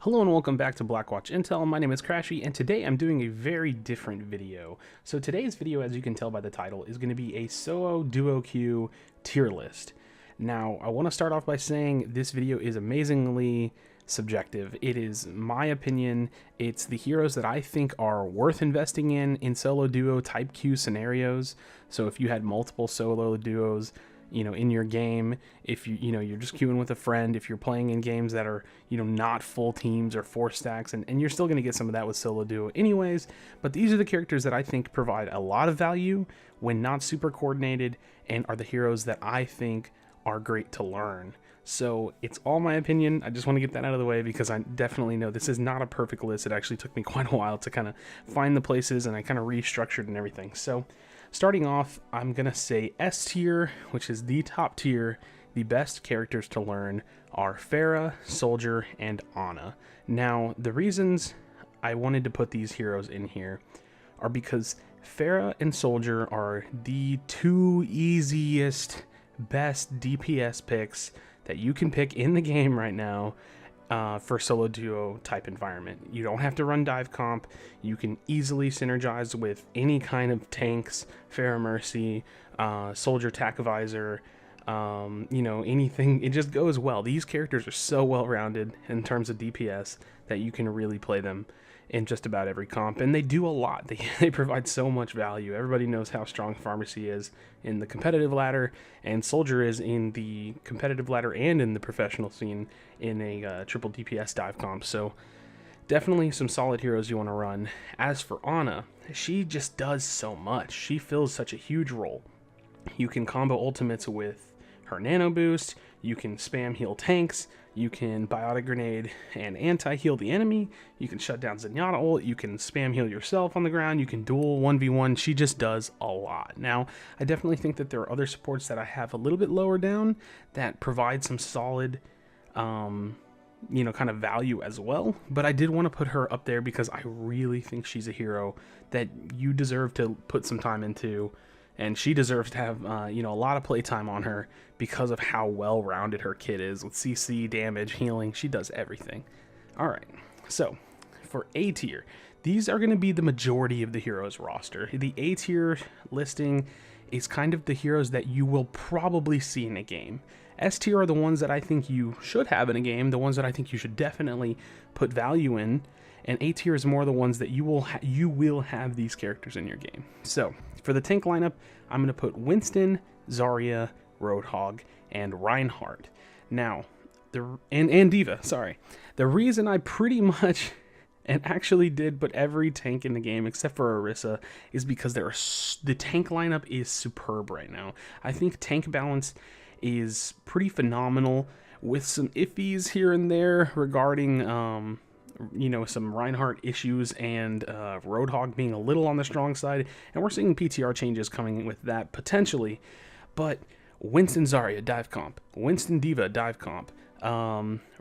Hello and welcome back to Blackwatch Intel. My name is Crashy and today I'm doing a very different video. So today's video, as you can tell by the title, is going to be a solo DuoQ tier list. Now, I want to start off by saying this video is amazingly subjective. It is my opinion. It's the heroes that I think are worth investing in solo duo type Q scenarios. So if you had multiple solo duos, in your game, if you're just queuing with a friend, if you're playing in games that are, not full teams or 4 stacks, and you're still going to get some of that with solo duo anyways, but these are the characters that I think provide a lot of value when not super coordinated and are the heroes that I think are great to learn. So it's all my opinion. I just want to get that out of the way because I definitely know this is not a perfect list. It actually took me quite a while to kind of find the places, and I kind of restructured and everything. So starting off, I'm going to say S tier, which is the top tier. The best characters to learn are PHARAH, Soldier, and Ana. Now, the reasons I wanted to put these heroes in here are because PHARAH and Soldier are the 2 easiest, best DPS picks that you can pick in the game right now for solo duo type environment. You don't have to run dive comp. You can easily synergize with any kind of tanks, PHARAH Mercy, Soldier Tac Visor, anything. It just goes well. These characters are so well rounded in terms of DPS that you can really play them in just about every comp, and they do a lot. They provide so much value. Everybody knows how strong Pharmacy is in the competitive ladder, and Soldier is in the competitive ladder and in the professional scene in a triple DPS dive comp. So definitely some solid heroes you want to run. As for Ana, she just does so much. She fills such a huge role. You can combo ultimates with her nano boost, you can spam heal tanks, you can biotic grenade and anti-heal the enemy, you can shut down ZENYATTA ult, you can spam heal yourself on the ground, you can duel 1v1. She just does a lot. Now, I definitely think that there are other supports that I have a little bit lower down that provide some solid kind of value as well, but I did want to put her up there because I really think she's a hero that you deserve to put some time into, and she deserves to have a lot of playtime on her because of how well-rounded her kit is with CC, damage, healing. She does everything. Alright, so for A tier, these are going to be the majority of the heroes roster. The A tier listing is kind of the heroes that you will probably see in a game. S tier are the ones that I think you should have in a game, the ones that I think you should definitely put value in, and A tier is more the ones that you will have these characters in your game. So for the tank lineup, I'm going to put Winston, ZARYA, ROADHOG, and REINDHART. Now, and D.Va, sorry. The reason I pretty much and actually did put every tank in the game except for ORISA is because the tank lineup is superb right now. I think tank balance is pretty phenomenal with some iffies here and there regarding some Reinhardt issues and ROADHOG being a little on the strong side, and we're seeing PTR changes coming with that potentially. But Winston ZARYA dive comp, Winston D.Va dive comp,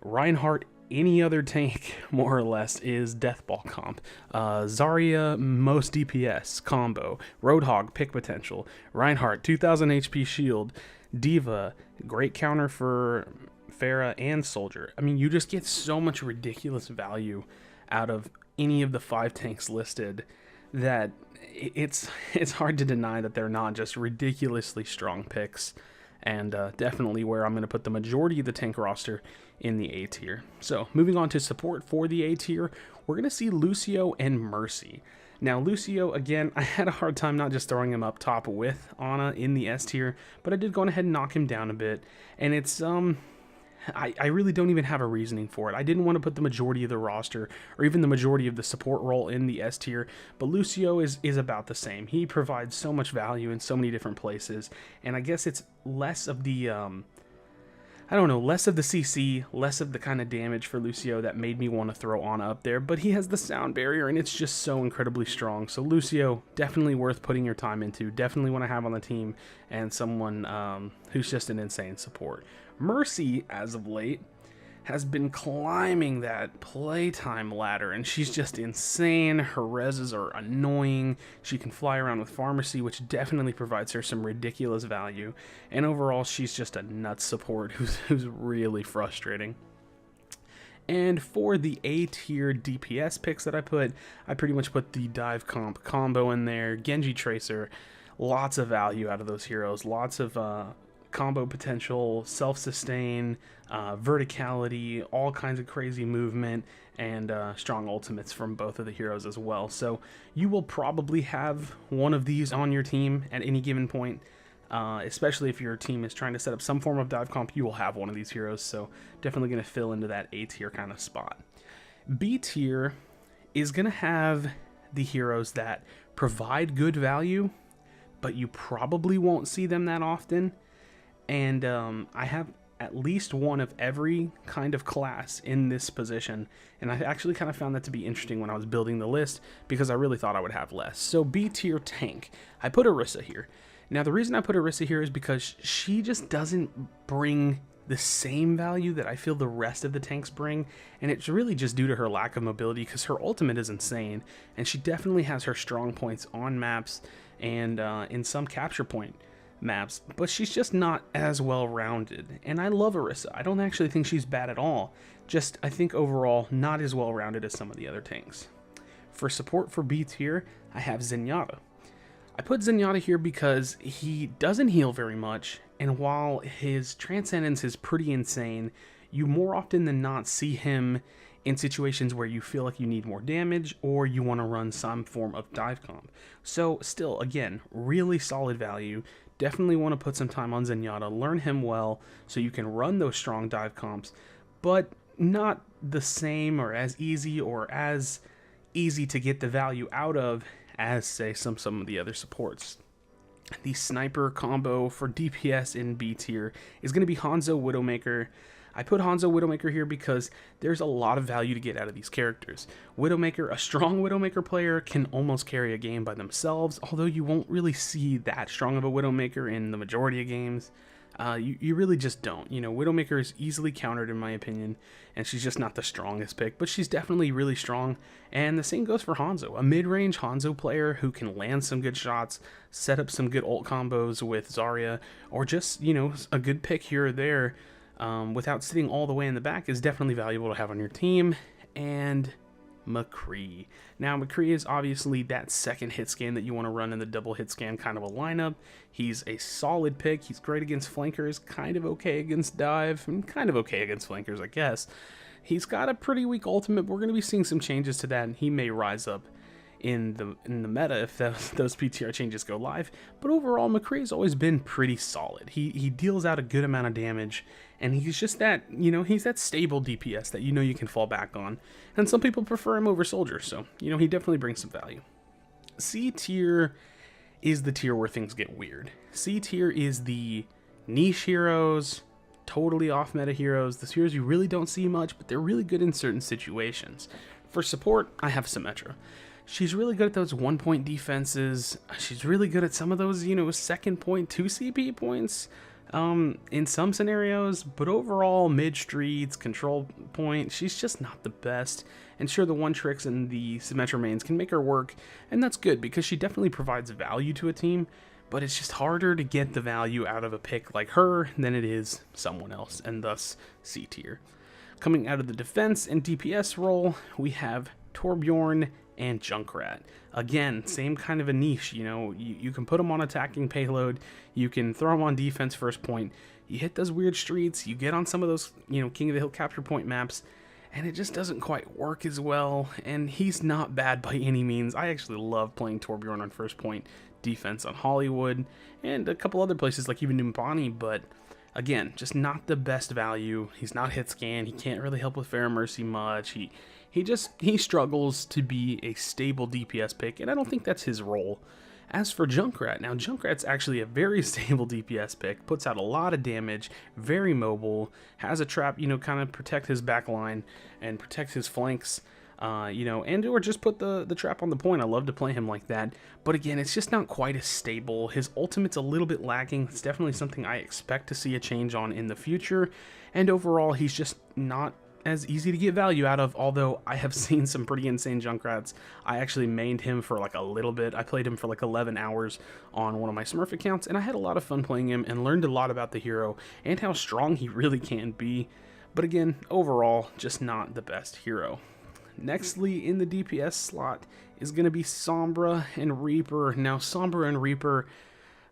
Reinhardt any other tank more or less is deathball comp, ZARYA most DPS combo, ROADHOG pick potential, Reinhardt 2000 HP shield, D.Va great counter for PHARAH and Soldier. I mean, you just get so much ridiculous value out of any of the 5 tanks listed that it's hard to deny that they're not just ridiculously strong picks, and definitely where I'm going to put the majority of the tank roster in the A tier. So moving on to support for the A tier, we're going to see LUCIO and Mercy. Now, LUCIO, again, I had a hard time not just throwing him up top with Ana in the S tier, but I did go ahead and knock him down a bit, and it's I really don't even have a reasoning for it. I didn't want to put the majority of the roster or even the majority of the support role in the S tier, but LUCIO is about the same. He provides so much value in so many different places, and I guess it's less of the less of the CC, less of the kind of damage for LUCIO that made me want to throw Ana up there, but he has the sound barrier and it's just so incredibly strong. So LUCIO, definitely worth putting your time into, definitely want to have on the team, and someone who's just an insane support. Mercy, as of late, has been climbing that playtime ladder, and she's just insane. Her reses are annoying. She can fly around with Pharmacy, which definitely provides her some ridiculous value, and overall she's just a nuts support who's really frustrating. And for the A tier DPS picks that I pretty much put the dive combo in there, Genji Tracer, lots of value out of those heroes, lots of combo potential, self-sustain, verticality, all kinds of crazy movement, and strong ultimates from both of the heroes as well. So you will probably have one of these on your team at any given point. Especially if your team is trying to set up some form of dive comp, you will have one of these heroes, so definitely going to fill into that A tier kind of spot. B tier is going to have the heroes that provide good value, but you probably won't see them that often, and I have at least one of every kind of class in this position, and I actually kind of found that to be interesting when I was building the list, because I really thought I would have less. So B tier tank, I put ORISA here. Now, the reason I put ORISA here is because she just doesn't bring the same value that I feel the rest of the tanks bring, and it's really just due to her lack of mobility, because her ultimate is insane, and she definitely has her strong points on maps and in some capture point maps, but she's just not as well-rounded. And I love ORISA. I don't actually think she's bad at all, just I think overall not as well-rounded as some of the other tanks. For support for B tier, I have ZENYATTA. I put ZENYATTA here because he doesn't heal very much, and while his Transcendence is pretty insane, you more often than not see him in situations where you feel like you need more damage or you want to run some form of dive comp. So still, again, really solid value. Definitely want to put some time on ZENYATTA, learn him well so you can run those strong dive comps, but not the same or as easy to get the value out of as, say, some of the other supports. The sniper combo for DPS in B tier is going to be HANZO Widowmaker. I put HANZO Widowmaker here because there's a lot of value to get out of these characters. Widowmaker, a strong Widowmaker player can almost carry a game by themselves, although you won't really see that strong of a Widowmaker in the majority of games. You really just don't. You know, Widowmaker is easily countered in my opinion, and she's just not the strongest pick, but she's definitely really strong, and the same goes for HANZO. A mid-range HANZO player who can land some good shots, set up some good ult combos with ZARYA, or just, you know, a good pick here or there without sitting all the way in the back is definitely valuable to have on your team. And MCCREE. Now, MCCREE is obviously that second hit scan that you want to run in the double hit scan kind of a lineup. He's a solid pick. He's great against flankers, kind of okay against dive, and kind of okay against flankers, I guess. He's got a pretty weak ultimate. We're going to be seeing some changes to that, and he may rise up in the meta if those PTR changes go live. But overall, MCCREE has always been pretty solid. He deals out a good amount of damage, and he's just that, you know, he's that stable DPS that you know you can fall back on. And some people prefer him over Soldier, so, you know, he definitely brings some value. C tier is the tier where things get weird. C tier is the niche heroes, totally off meta heroes, the heroes you really don't see much, but they're really good in certain situations. For support, I have SYMMETRA. She's really good at those 1-point defenses. She's really good at some of those, you know, second point, 2 CP points in some scenarios, but overall, mid streets, control point, she's just not the best. And sure, the one tricks and the SYMMETRA mains can make her work, and that's good because she definitely provides value to a team, but it's just harder to get the value out of a pick like her than it is someone else, and thus C tier. Coming out of the defense and DPS role, we have TORB and JUNKRAT. Again, same kind of a niche, you know, you can put them on attacking payload, you can throw them on defense first point, you hit those weird streets, you get on some of those, you know, King of the Hill capture point maps, and it just doesn't quite work as well, and he's not bad by any means. I actually love playing TORB on first point defense on Hollywood, and a couple other places like even Numbani, but again, just not the best value. He's not hit scan, he can't really help with Fair Mercy much, he struggles to be a stable DPS pick, and I don't think that's his role. As for JUNKRAT, now JUNKRAT's actually a very stable DPS pick, puts out a lot of damage, very mobile, has a trap, you know, kind of protect his back line and protect his flanks, you know, and or just put the trap on the point. I love to play him like that, but again, it's just not quite as stable. His ultimate's a little bit lacking. It's definitely something I expect to see a change on in the future, and overall, he's just not as easy to get value out of, although I have seen some pretty insane JUNKRATs. I actually mained him for like a little bit. I played him for like 11 hours on one of my Smurf accounts, and I had a lot of fun playing him and learned a lot about the hero and how strong he really can be. But again, overall, just not the best hero. Nextly in the DPS slot is going to be Sombra and Reaper. Now, Sombra and Reaper,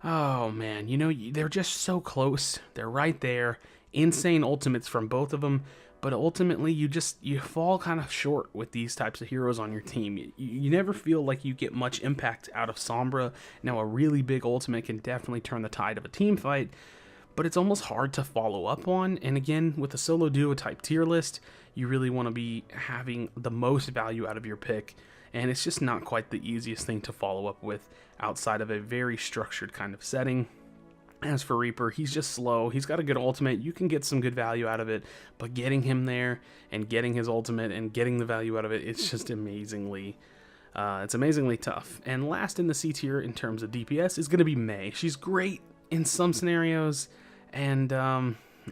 oh man, you know, they're just so close. They're right there. Insane ultimates from both of them. But ultimately, you fall kind of short with these types of heroes on your team. You never feel like you get much impact out of Sombra. Now, a really big ultimate can definitely turn the tide of a team fight, but it's almost hard to follow up on. And again, with a solo duo type tier list, you really want to be having the most value out of your pick, and it's just not quite the easiest thing to follow up with outside of a very structured kind of setting. As for Reaper, he's just slow. He's got a good ultimate. You can get some good value out of it, but getting him there and getting his ultimate and getting the value out of it, it's just amazingly tough. And last in the C tier in terms of DPS is going to be Mei. She's great in some scenarios, and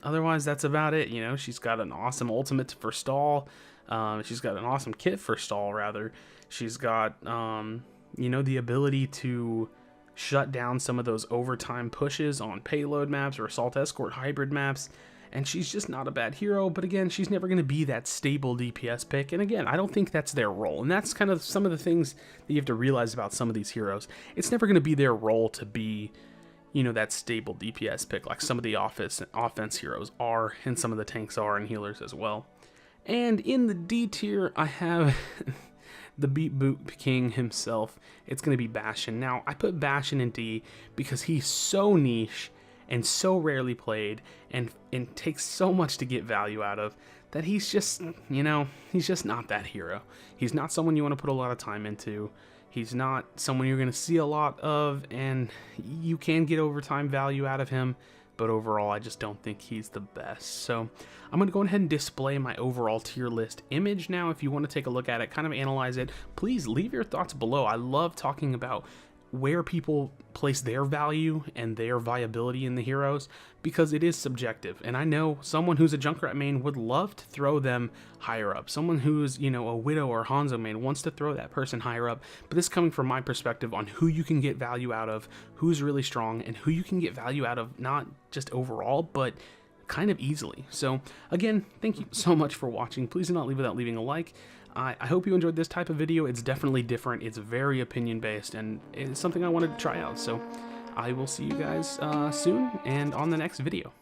otherwise that's about it. You know, she's got an awesome ultimate for stall. She's got an awesome kit for stall, rather. She's got, you know, the ability to shut down some of those overtime pushes on payload maps or assault escort hybrid maps, and she's just not a bad hero. But again, she's never going to be that stable DPS pick, and again, I don't think that's their role, and that's kind of some of the things that you have to realize about some of these heroes. It's never going to be their role to be, you know, that stable DPS pick like some of the offense heroes are, and some of the tanks are, and healers as well. And in the D tier, I have the beat boot king himself. It's going to be Bastion. Now, I put Bastion in D because he's so niche and so rarely played, and takes so much to get value out of, that he's just, you know, he's just not that hero. He's not someone you want to put a lot of time into. He's not someone you're going to see a lot of, and you can get overtime value out of him, but overall, I just don't think he's the best. So I'm going to go ahead and display my overall tier list image now. If you want to take a look at it, kind of analyze it, please leave your thoughts below. I love talking about where people place their value and their viability in the heroes, because it is subjective. And I know someone who's a Junkrat main would love to throw them higher up. Someone who's, you know, a Widow or Hanzo main wants to throw that person higher up. But this is coming from my perspective on who you can get value out of, who's really strong, and who you can get value out of, not just overall, but kind of easily. So again, thank you so much for watching. Please do not leave without leaving a like. I hope you enjoyed this type of video. It's definitely different. It's very opinion based, and it's something I wanted to try out. So I will see you guys soon and on the next video.